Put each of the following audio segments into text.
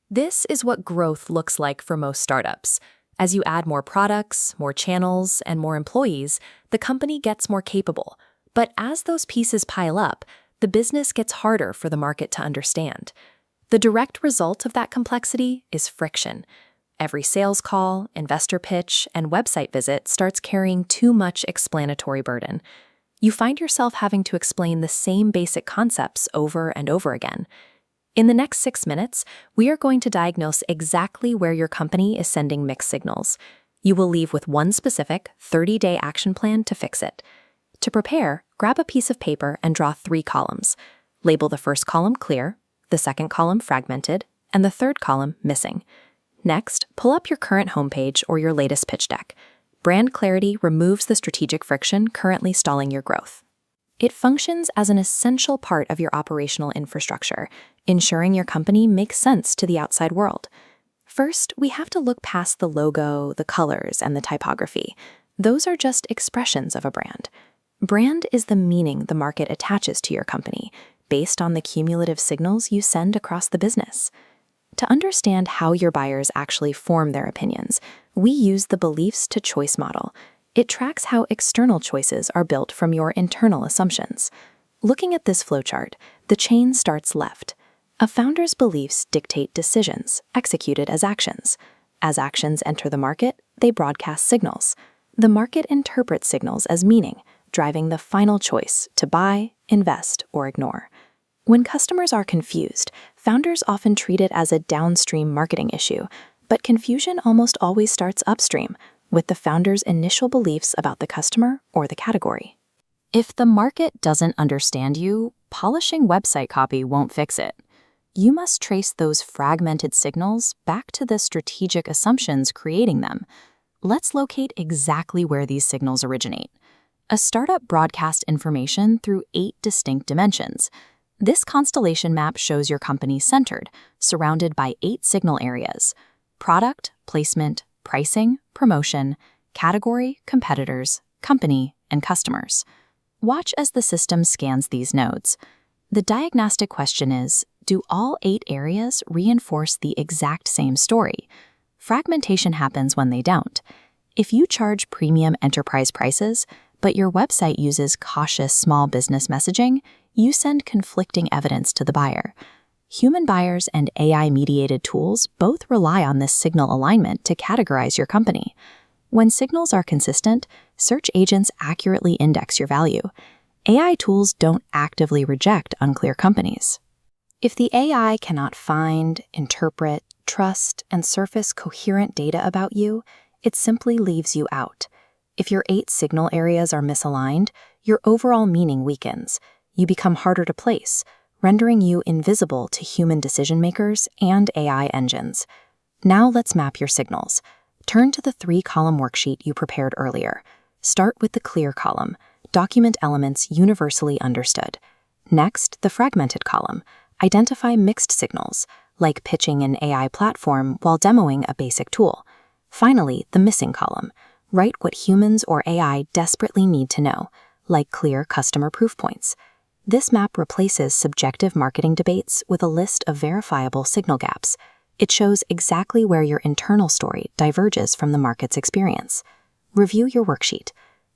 This is what growth looks like for most startups. As you add more products, more channels, and more employees, the company gets more capable. But as those pieces pile up, the business gets harder for the market to understand. The direct result of that complexity is friction. Every sales call, investor pitch, and website visit starts carrying too much explanatory burden. You find yourself having to explain the same basic concepts over and over again. In the next 6 minutes, we are going to diagnose exactly where your company is sending mixed signals. You will leave with one specific 30-day action plan to fix it. To prepare, grab a piece of paper and draw 3 columns. Label the first column clear, the second column fragmented, and the third column missing. Next, pull up your current homepage or your latest pitch deck. Brand clarity removes the strategic friction currently stalling your growth. It functions as an essential part of your operational infrastructure, ensuring your company makes sense to the outside world. First, we have to look past the logo, the colors, and the typography. Those are just expressions of a brand. Brand is the meaning the market attaches to your company, based on the cumulative signals you send across the business. To understand how your buyers actually form their opinions, we use the beliefs to choice model. It tracks how external choices are built from your internal assumptions. Looking at this flowchart, the chain starts left. A founder's beliefs dictate decisions, executed as actions. As actions enter the market, they broadcast signals. The market interprets signals as meaning, driving the final choice to buy, invest, or ignore. When customers are confused, founders often treat it as a downstream marketing issue, but confusion almost always starts upstream, with the founder's initial beliefs about the customer or the category. If the market doesn't understand you, polishing website copy won't fix it. You must trace those fragmented signals back to the strategic assumptions creating them. Let's locate exactly where these signals originate. A startup broadcasts information through 8 distinct dimensions. This constellation map shows your company centered, surrounded by 8 signal areas: product, placement, pricing, promotion, category, competitors, company, and customers. Watch as the system scans these nodes. The diagnostic question is, do all 8 areas reinforce the exact same story? Fragmentation happens when they don't. If you charge premium enterprise prices, but your website uses cautious small business messaging, you send conflicting evidence to the buyer. Human buyers and AI-mediated tools both rely on this signal alignment to categorize your company. When signals are consistent, search agents accurately index your value. AI tools don't actively reject unclear companies. If the AI cannot find, interpret, trust, and surface coherent data about you, it simply leaves you out. If your 8 signal areas are misaligned, your overall meaning weakens. You become harder to place, rendering you invisible to human decision-makers and AI engines. Now let's map your signals. Turn to the 3-column worksheet you prepared earlier. Start with the clear column. Document elements universally understood. Next, the fragmented column. Identify mixed signals, like pitching an AI platform while demoing a basic tool. Finally, the missing column. Write what humans or AI desperately need to know, like clear customer proof points. This map replaces subjective marketing debates with a list of verifiable signal gaps. It shows exactly where your internal story diverges from the market's experience. Review your worksheet.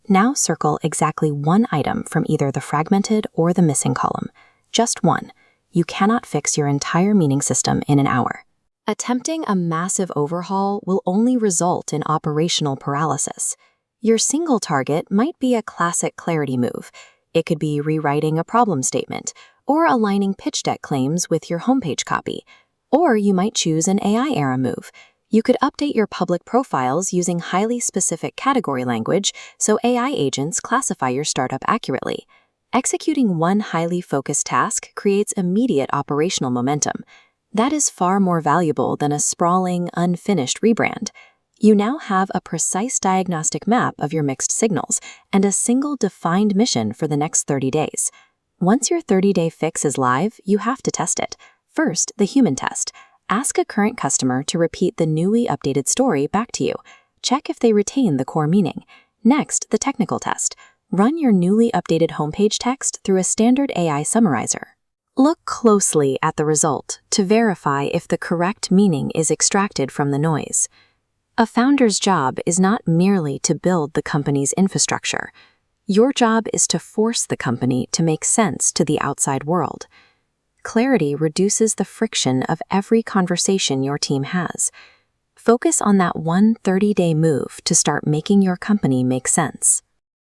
Now circle exactly one item from either the fragmented or the missing column. Just one. You cannot fix your entire meaning system in an hour. Attempting a massive overhaul will only result in operational paralysis. Your single target might be a classic clarity move. It could be rewriting a problem statement, or aligning pitch deck claims with your homepage copy. Or you might choose an AI-era move. You could update your public profiles using highly specific category language so AI agents classify your startup accurately. Executing one highly focused task creates immediate operational momentum. That is far more valuable than a sprawling, unfinished rebrand. You now have a precise diagnostic map of your mixed signals and a single defined mission for the next 30 days. Once your 30-day fix is live, you have to test it. First, the human test. Ask a current customer to repeat the newly updated story back to you. Check if they retain the core meaning. Next, the technical test. Run your newly updated homepage text through a standard AI summarizer. Look closely at the result to verify if the correct meaning is extracted from the noise. A founder's job is not merely to build the company's infrastructure. Your job is to force the company to make sense to the outside world. Clarity reduces the friction of every conversation your team has. Focus on that one 30-day move to start making your company make sense.